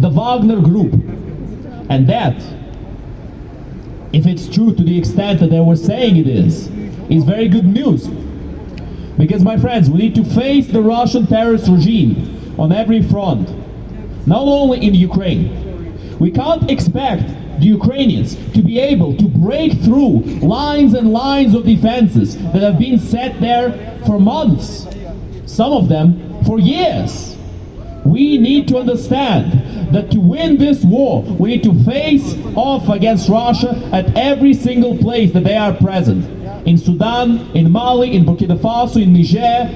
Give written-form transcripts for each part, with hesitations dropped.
the Wagner Group. And that, if it's true to the extent that they were saying it is very good news. Because, my friends, we need to face the Russian terrorist regime on every front, not only in Ukraine. We can't expect the Ukrainians to be able to break through lines and lines of defenses that have been set there for months, some of them for years. We need to understand that to win this war, we need to face off against Russia at every single place that they are present. In Sudan, in Mali, in Burkina Faso, in Niger,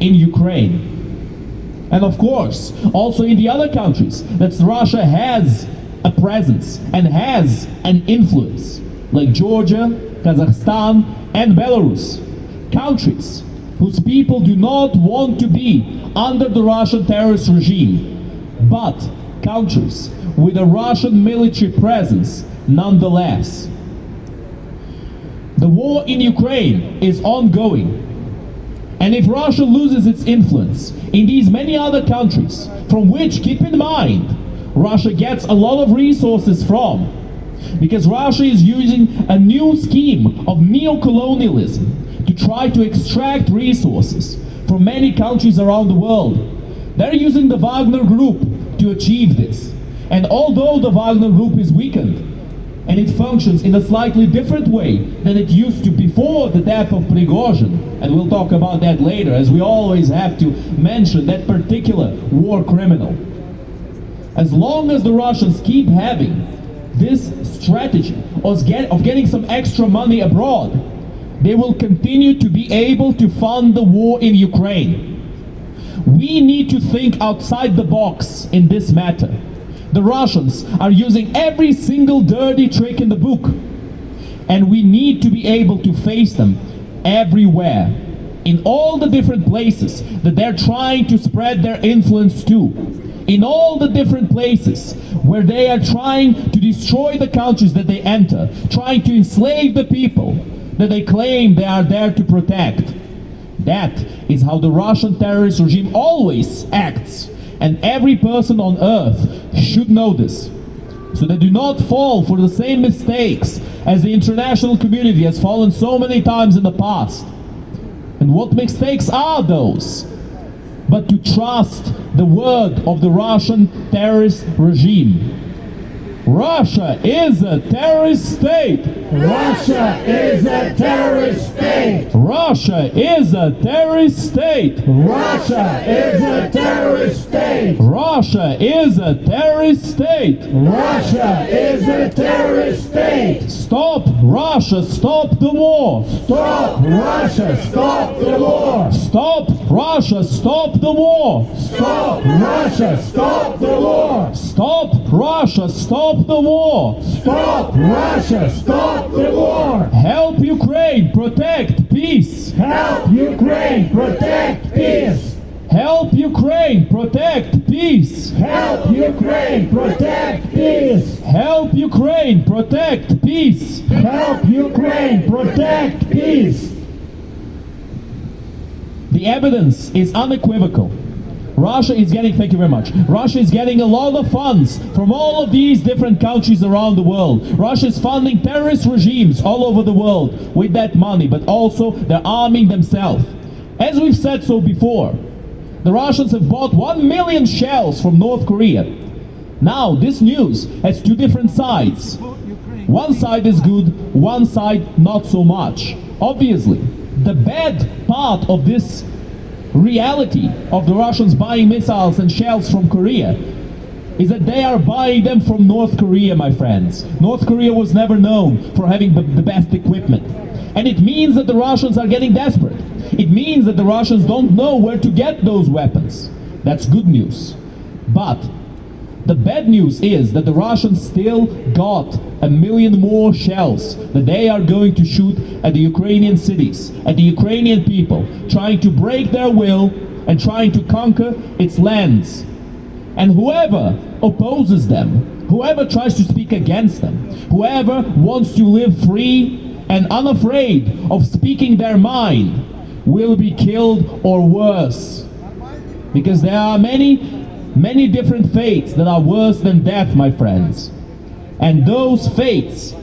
in Ukraine. And of course, also in the other countries that Russia has a presence and has an influence, like Georgia, Kazakhstan, and Belarus. Countries whose people do not want to be under the Russian terrorist regime, but countries with a Russian military presence nonetheless. The war in Ukraine is ongoing, and if Russia loses its influence in these many other countries, from which, keep in mind, Russia gets a lot of resources from, because Russia is using a new scheme of neo-colonialism to try to extract resources from many countries around the world. They're using the Wagner Group to achieve this. And although the Wagner Group is weakened, and it functions in a slightly different way than it used to before the death of Prigozhin, and we'll talk about that later, as we always have to mention that particular war criminal. As long as the Russians keep having this strategy of getting some extra money abroad, they will continue to be able to fund the war in Ukraine. We need to think outside the box in this matter. The Russians are using every single dirty trick in the book, and we need to be able to face them everywhere, in all the different places that they're trying to spread their influence to, in all the different places where they are trying to destroy the countries that they enter, trying to enslave the people that they claim they are there to protect. That is how the Russian terrorist regime always acts, and every person on earth should know this, so they do not fall for the same mistakes as the international community has fallen so many times in the past. And what mistakes are those? But to trust the word of the Russian terrorist regime. Russia is a terrorist state. Russia is a terrorist state. Russia is a terrorist state. Russia is a terrorist state. Russia is a terrorist state. Russia is a terrorist state. Stop Russia, stop the war. Stop Russia, stop the war. Stop Russia, stop the war. Stop Russia, stop the war. Stop Russia, stop the war. Stop Russia, stop the war. Help Ukraine, protect peace. Help Ukraine, protect peace. Help Ukraine, protect peace. Help Ukraine, protect peace. Help Ukraine, protect peace. Help Ukraine, protect peace. The evidence is unequivocal. Russia is getting, thank you very much, Russia is getting a lot of funds from all of these different countries around the world. Russia is funding terrorist regimes all over the world with that money, but also they're arming themselves. As we've said so before, the Russians have bought 1 million shells from North Korea. Now, this news has two different sides. One side is good, one side not so much. Obviously, the bad part of this reality of the Russians buying missiles and shells from Korea is that they are buying them from North Korea, my friends. North Korea was never known for having the best equipment. And it means that the Russians are getting desperate. It means that the Russians don't know where to get those weapons. That's good news. But the bad news is that the Russians still got 1 million more shells that they are going to shoot at the Ukrainian cities, at the Ukrainian people, trying to break their will and trying to conquer its lands. And whoever opposes them, whoever tries to speak against them, whoever wants to live free and unafraid of speaking their mind, will be killed or worse. Because there are many many different fates that are worse than death, my friends. And those fates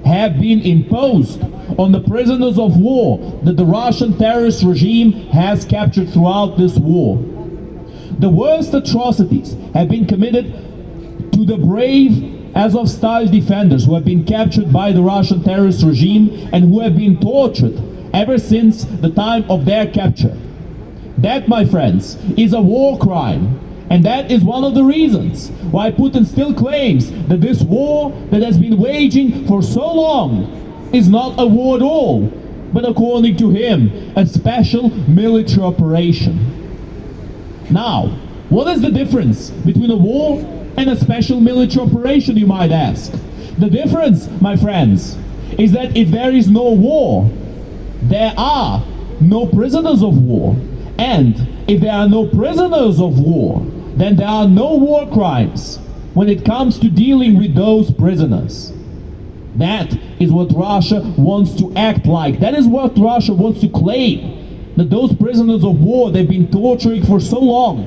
have been imposed on the prisoners of war that the Russian terrorist regime has captured throughout this war. The worst atrocities have been committed to the brave Azov-style defenders who have been captured by the Russian terrorist regime and who have been tortured ever since the time of their capture. That, my friends, is a war crime. And that is one of the reasons why Putin still claims that this war that has been waging for so long is not a war at all, but according to him, a special military operation. Now, what is the difference between a war and a special military operation, you might ask? The difference, my friends, is that if there is no war, there are no prisoners of war. And if there are no prisoners of war, then there are no war crimes when it comes to dealing with those prisoners. That is what Russia wants to act like. That is what Russia wants to claim, that those prisoners of war they've been torturing for so long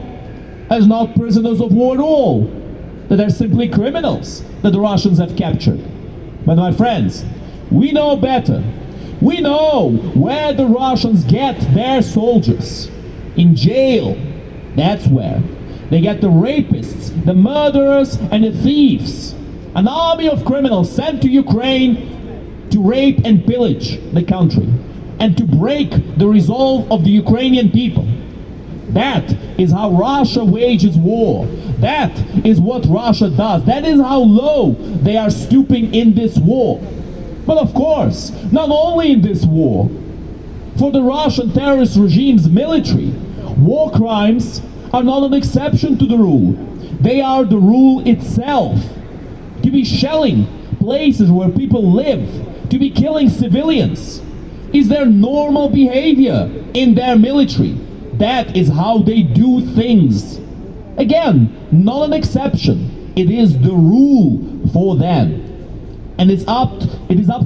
as not prisoners of war at all, that they're simply criminals that the Russians have captured. But my friends, we know better. We know where the Russians get their soldiers. In jail, that's where. They get the rapists, the murderers, and the thieves. An army of criminals sent to Ukraine to rape and pillage the country and to break the resolve of the Ukrainian people. That is how Russia wages war. That is what Russia does. That is how low they are stooping in this war. But of course, not only in this war. For the Russian terrorist regime's military, war crimes are not an exception to the rule. They are the rule itself. To be shelling places where people live, to be killing civilians, is their normal behavior in their military. That is how they do things. Again, not an exception. It is the rule for them. And it is up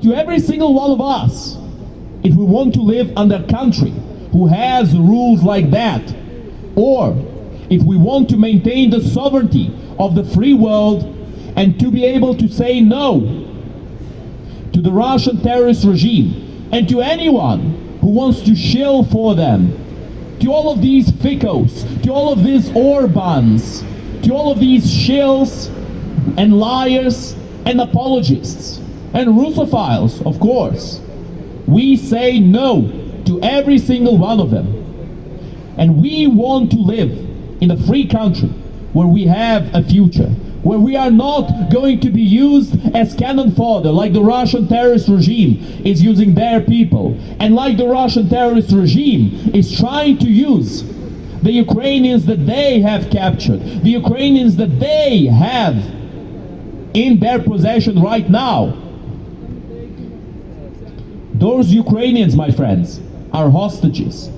to every single one of us, if we want to live under a country who has rules like that, or if we want to maintain the sovereignty of the free world and to be able to say no to the Russian terrorist regime and to anyone who wants to shill for them, to all of these ficos, to all of these Orbans, to all of these shills and liars and apologists and Russophiles, of course. We say no to every single one of them. And we want to live in a free country where we have a future, where we are not going to be used as cannon fodder like the Russian terrorist regime is using their people, and like the Russian terrorist regime is trying to use the Ukrainians that they have captured, the Ukrainians that they have in their possession right now. Those Ukrainians, my friends, are hostages.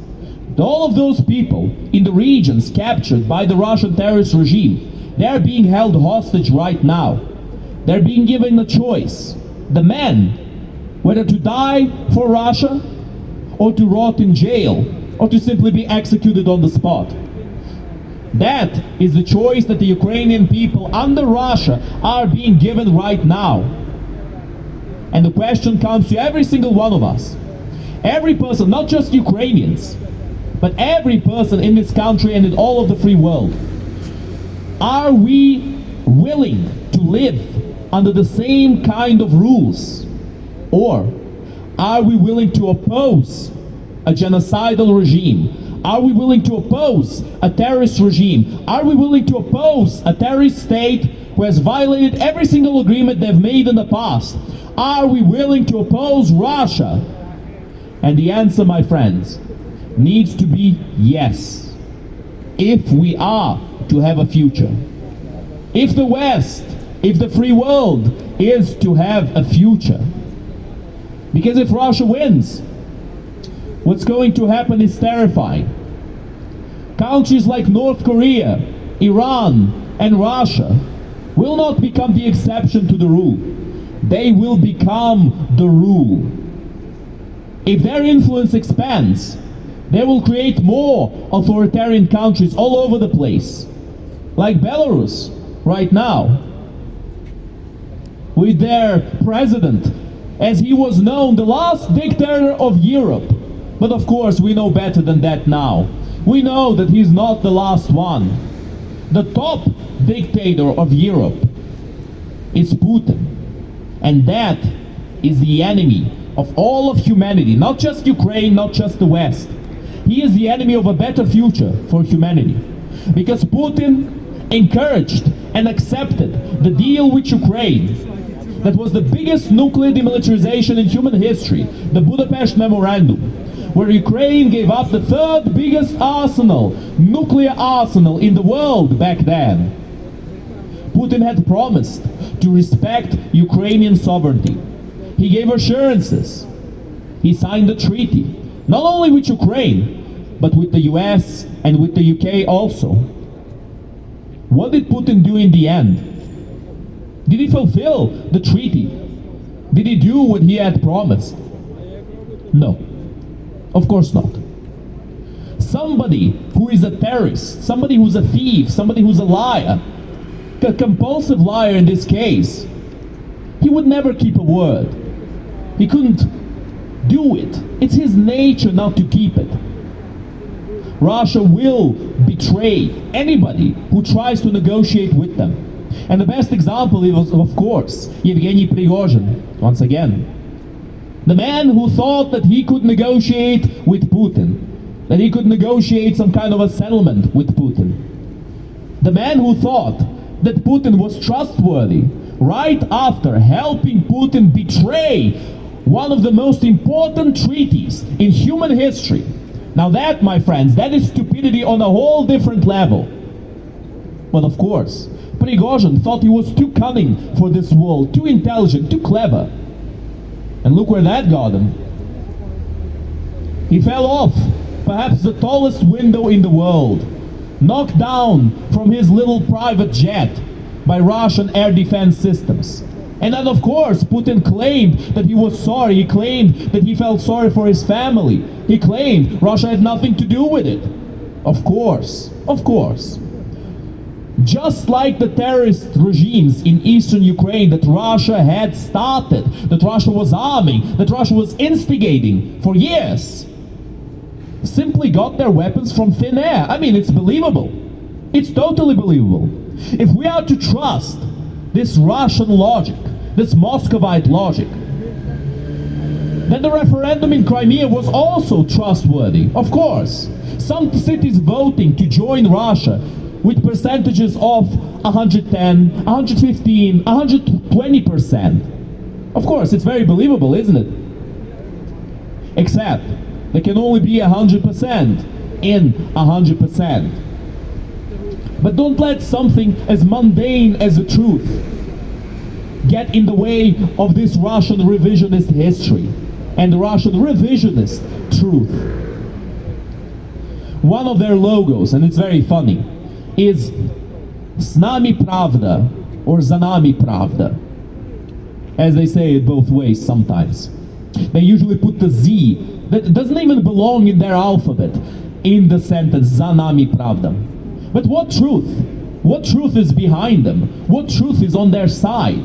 All of those people in the regions captured by the Russian terrorist regime, they are being held hostage right now. They're being given a choice. The men, whether to die for Russia, or to rot in jail, or to simply be executed on the spot. That is the choice that the Ukrainian people under Russia are being given right now. And the question comes to every single one of us. Every person, not just Ukrainians, but every person in this country and in all of the free world. Are we willing to live under the same kind of rules? Or are we willing to oppose a genocidal regime? Are we willing to oppose a terrorist regime? Are we willing to oppose a terrorist state who has violated every single agreement they've made in the past? Are we willing to oppose Russia? And the answer, my friends, needs to be yes. If we are to have a future. If the West, if the free world is to have a future. Because if Russia wins, what's going to happen is terrifying. Countries like North Korea, Iran, and Russia will not become the exception to the rule. They will become the rule. If their influence expands, they will create more authoritarian countries all over the place. like Belarus right now, with their president, as he was known, the last dictator of Europe. But of course, we know better than that now. We know that he's not the last one. The top dictator of Europe is Putin. And that is the enemy of all of humanity, not just Ukraine, not just the West. He is the enemy of a better future for humanity. Because Putin encouraged and accepted the deal with Ukraine that was the biggest nuclear demilitarization in human history, the Budapest Memorandum, where Ukraine gave up the third biggest arsenal, nuclear arsenal in the world back then. Putin had promised to respect Ukrainian sovereignty. He gave assurances. He signed a treaty, not only with Ukraine, but with the US and with the UK also. What did Putin do in the end? Did he fulfill the treaty? Did he do what he had promised? No, of course not. Somebody who is a terrorist, somebody who's a thief, somebody who's a liar, a compulsive liar in this case, he would never keep a word. He couldn't do it. It's his nature not to keep it. Russia will betray anybody who tries to negotiate with them. And the best example is, of course, Yevgeny Prigozhin, once again. The man who thought that he could negotiate with Putin, that he could negotiate some kind of a settlement with Putin. The man who thought that Putin was trustworthy right after helping Putin betray one of the most important treaties in human history. Now that, my friends, that is stupidity on a whole different level. But of course, Prigozhin thought he was too cunning for this world, too intelligent, too clever. And look where that got him. He fell off perhaps the tallest window in the world, knocked down from his little private jet by Russian air defense systems. And then of course Putin claimed that he was sorry, he claimed that he felt sorry for his family, he claimed Russia had nothing to do with it. Of course. Just like the terrorist regimes in eastern Ukraine that Russia had started, that Russia was arming, that Russia was instigating for years, simply got their weapons from thin air. I mean, it's believable. It's totally believable. If we are to trust this Russian logic, this Muscovite logic, then the referendum in Crimea was also trustworthy. Of course, some cities voting to join Russia with percentages of 110, 115, 120%. Of course, it's very believable, isn't it? Except, there can only be 100% in 100%. But don't let something as mundane as the truth get in the way of this Russian revisionist history and the Russian revisionist truth. One of their logos, and it's very funny, is "S nami pravda" or "Za nami pravda," as they say it both ways sometimes. They usually put the Z that doesn't even belong in their alphabet in the sentence "Za nami pravda." But what truth? What truth is behind them? What truth is on their side?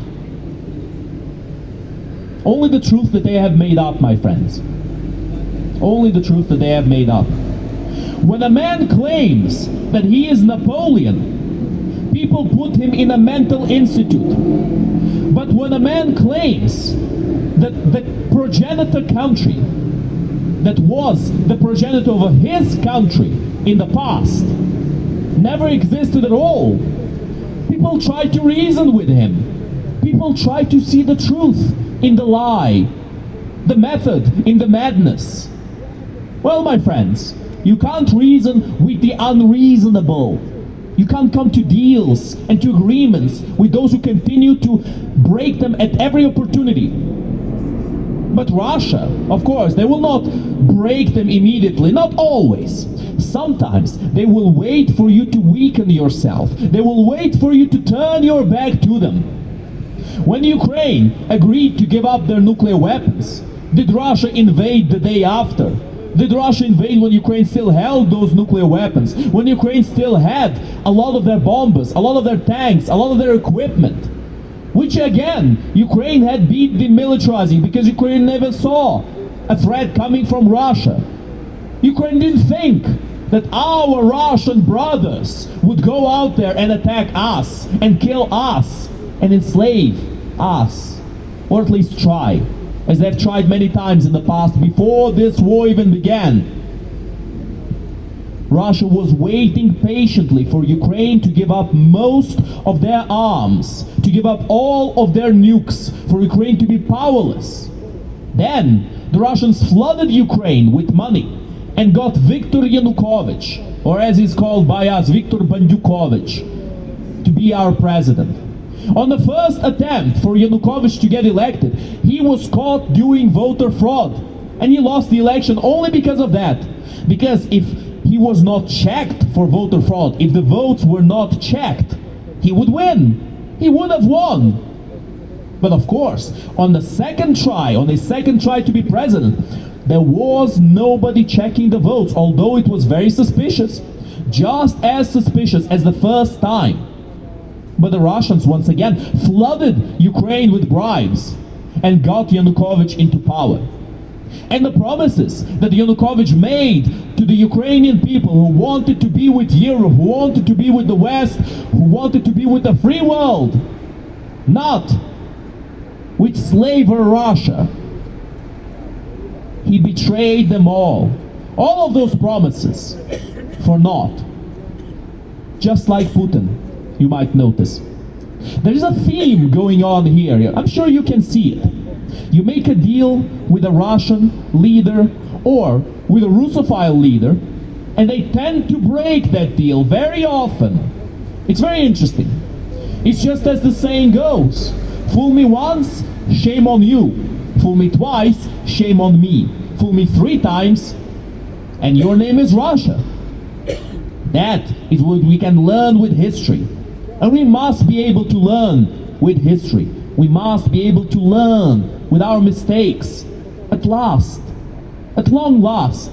Only the truth that they have made up, my friends. Only the truth that they have made up. When a man claims that he is Napoleon, people put him in a mental institute. But when a man claims that the progenitor country that was the progenitor of his country in the past never existed at all, people try to reason with him. People try to see the truth in the lie, the method in the madness. Well, my friends, you can't reason with the unreasonable. You can't come to deals and to agreements with those who continue to break them at every opportunity. But Russia, of course, they will not break them immediately, not always. Sometimes they will wait for you to weaken yourself. They will wait for you to turn your back to them. When Ukraine agreed to give up their nuclear weapons, did Russia invade the day after? Did Russia invade when Ukraine still held those nuclear weapons? When Ukraine still had a lot of their bombers, a lot of their tanks, a lot of their equipment? Which again, Ukraine had been demilitarizing because Ukraine never saw a threat coming from Russia. Ukraine didn't think that our Russian brothers would go out there and attack us and kill us and enslave us, or at least try, as they've tried many times in the past before this war even began. Russia was waiting patiently for Ukraine to give up most of their arms, to give up all of their nukes, for Ukraine to be powerless. Then the Russians flooded Ukraine with money and got Viktor Yanukovych, or as he's called by us, Viktor Bandukovich, to be our president. On the first attempt for Yanukovych to get elected, he was caught doing voter fraud, and he lost the election only because of that. Because if he was not checked for voter fraud, if the votes were not checked, he would win. He would have won. But of course, on his second try to be president, there was nobody checking the votes, although it was very suspicious, just as suspicious as the first time. But the Russians once again flooded Ukraine with bribes and got Yanukovych into power. And the promises that Yanukovych made to the Ukrainian people who wanted to be with Europe, who wanted to be with the West, who wanted to be with the free world, not with slaver Russia, he betrayed them all. All of those promises for naught. Just like Putin, you might notice. There is a theme going on here. I'm sure you can see it. You make a deal with a Russian leader or with a Russophile leader, and they tend to break that deal very often. It's very interesting. It's just as the saying goes, fool me once, shame on you. Fool me twice, shame on me. Fool me 3 times, and your name is Russia. That is what we can learn with history. And we must be able to learn with history. We must be able to learn with our mistakes. At last. At long last.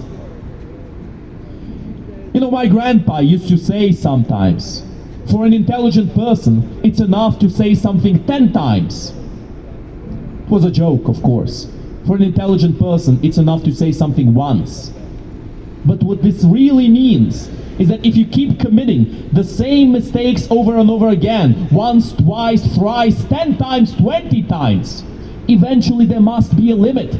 You know, my grandpa used to say sometimes, for an intelligent person, it's enough to say something 10 times. It was a joke, of course. For an intelligent person, it's enough to say something once. But what this really means is that if you keep committing the same mistakes over and over again, once, twice, thrice, 10 times, 20 times, eventually there must be a limit.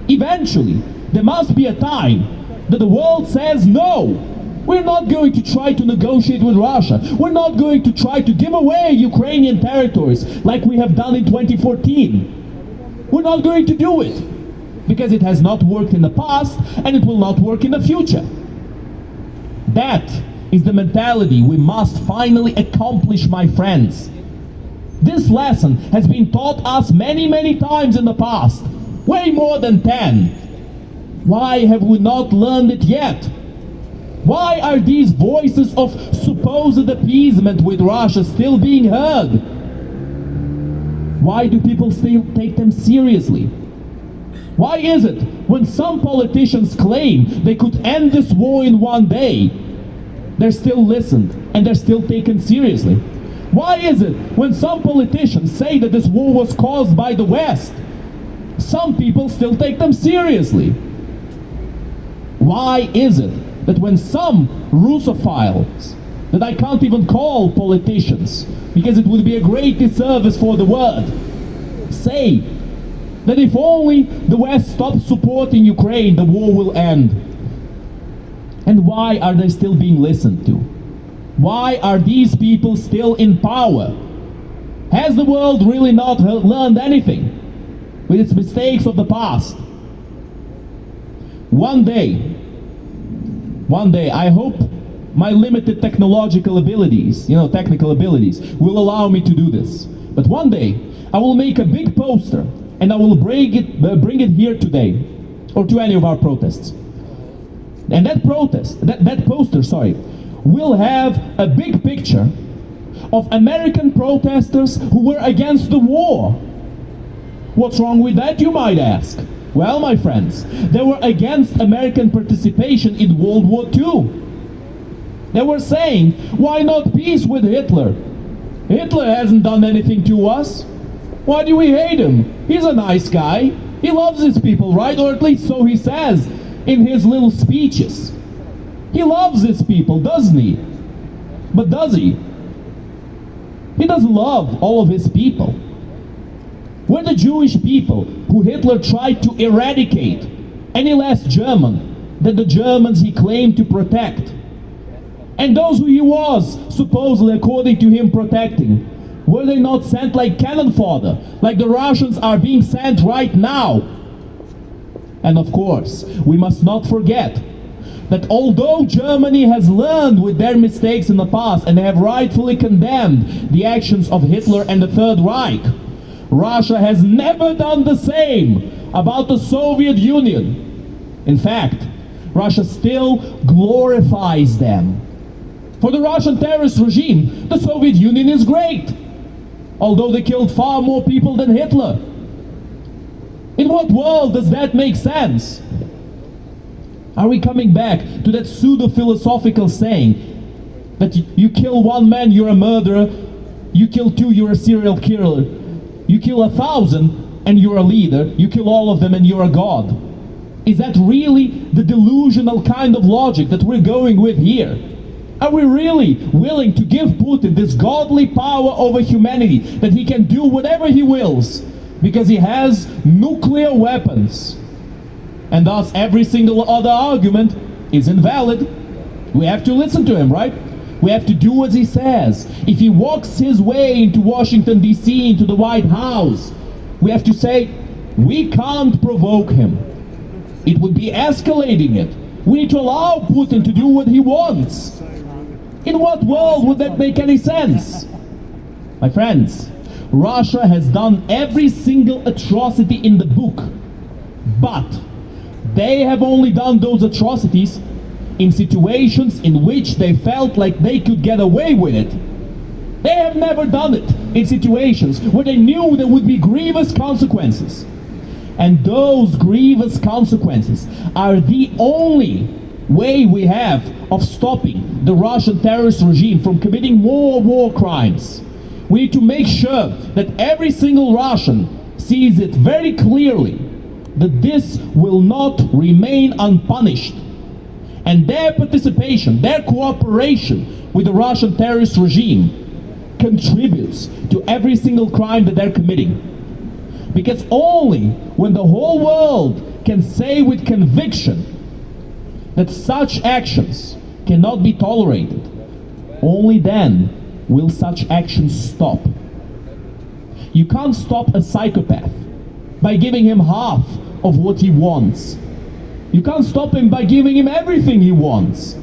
Eventually, there must be a time that the world says, no, we're not going to try to negotiate with Russia. We're not going to try to give away Ukrainian territories like we have done in 2014. We're not going to do it because it has not worked in the past and it will not work in the future. That is the mentality we must finally accomplish, my friends. This lesson has been taught us many, many times in the past, way more than 10. Why have we not learned it yet? Why are these voices of supposed appeasement with Russia still being heard? Why do people still take them seriously? Why is it when some politicians claim they could end this war in one day, they're still listened and they're still taken seriously? Why is it when some politicians say that this war was caused by the West, some people still take them seriously? Why is it that when some Russophiles, that I can't even call politicians, because it would be a great disservice for the word, say that if only the West stops supporting Ukraine, the war will end? And why are they still being listened to? Why are these people still in power? Has the world really not learned anything with its mistakes of the past? One day, I hope my limited technological abilities, technical abilities, will allow me to do this. But one day, I will make a big poster and I will bring it here today, or to any of our protests. And that poster, will have a big picture of American protesters who were against the war. What's wrong with that, you might ask? Well, my friends, they were against American participation in World War II. They were saying, why not peace with Hitler? Hitler hasn't done anything to us. Why do we hate him? He's a nice guy. He loves his people, right? Or at least so he says in his little speeches. He loves his people, doesn't he? But does he? He doesn't love all of his people. We're the Jewish people who Hitler tried to eradicate, any less German than the Germans he claimed to protect. And those who he was, supposedly, according to him, protecting, were they not sent like cannon fodder, like the Russians are being sent right now? And of course, we must not forget that although Germany has learned with their mistakes in the past and have rightfully condemned the actions of Hitler and the Third Reich, Russia has never done the same about the Soviet Union. In fact, Russia still glorifies them. For the Russian terrorist regime, the Soviet Union is great, although they killed far more people than Hitler. In what world does that make sense? Are we coming back to that pseudo-philosophical saying that you kill one man, you're a murderer, you kill two, you're a serial killer, you kill 1,000 and you're a leader, you kill all of them and you're a god? Is that really the delusional kind of logic that we're going with here? Are we really willing to give Putin this godly power over humanity, that he can do whatever he wills because he has nuclear weapons? And thus every single other argument is invalid. We have to listen to him, right? We have to do as he says. If he walks his way into Washington, D.C., into the White House, we have to say, we can't provoke him. It would be escalating it. We need to allow Putin to do what he wants. In what world would that make any sense? My friends, Russia has done every single atrocity in the book, but they have only done those atrocities in situations in which they felt like they could get away with it. They have never done it in situations where they knew there would be grievous consequences. And those grievous consequences are the only way we have of stopping the Russian terrorist regime from committing more war crimes. We need to make sure that every single Russian sees it very clearly that this will not remain unpunished. And their participation, their cooperation with the Russian terrorist regime contributes to every single crime that they're committing. Because only when the whole world can say with conviction that such actions cannot be tolerated, only then will such actions stop. You can't stop a psychopath by giving him half of what he wants. You can't stop him by giving him everything he wants,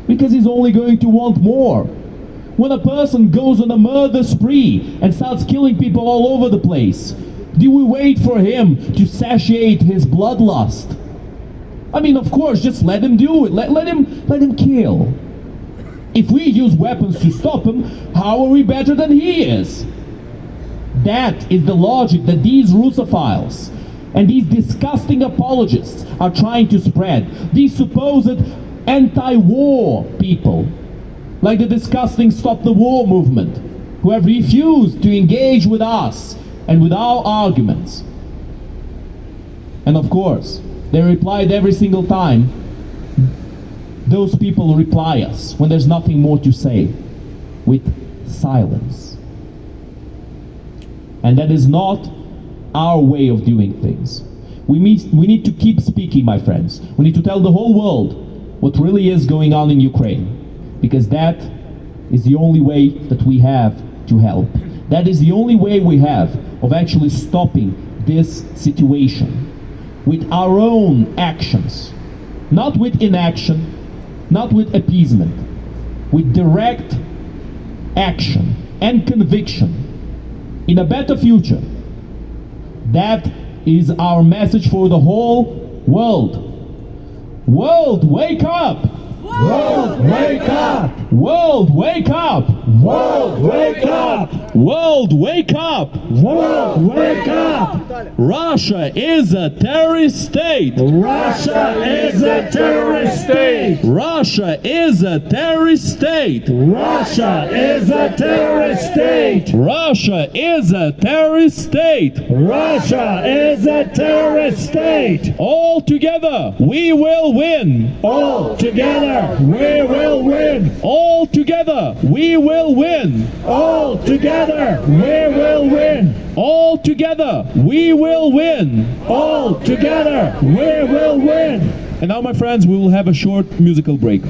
because he's only going to want more. When a person goes on a murder spree and starts killing people all over the place, do we wait for him to satiate his bloodlust? I mean, of course, just let him do it. Let him kill. If we use weapons to stop him, how are we better than he is? That is the logic that these Russophiles and these disgusting apologists are trying to spread. These supposed anti-war people, like the disgusting Stop the War movement, who have refused to engage with us and with our arguments. And of course, they replied every single time. Those people reply us when there's nothing more to say, with silence. And that is not our way of doing things. We need to keep speaking, my friends. We need to tell the whole world what really is going on in Ukraine, because that is the only way that we have to help. That is the only way we have of actually stopping this situation, with our own actions, not with inaction, not with appeasement, with direct action and conviction in a better future. That is our message for the whole world. World, wake up! World, wake up! World, wake up! World, wake up! World, wake up! World, wake up! Russia is a terrorist state! Russia is a terrorist state! Russia is a terrorist state! Russia is a terrorist state! Russia is a terrorist state! Russia is a terrorist state! All together, we will win! All together, we will win! All together, we will win! All together, we will win! All together, we will win! All together, we will win! And now, my friends, we will have a short musical break.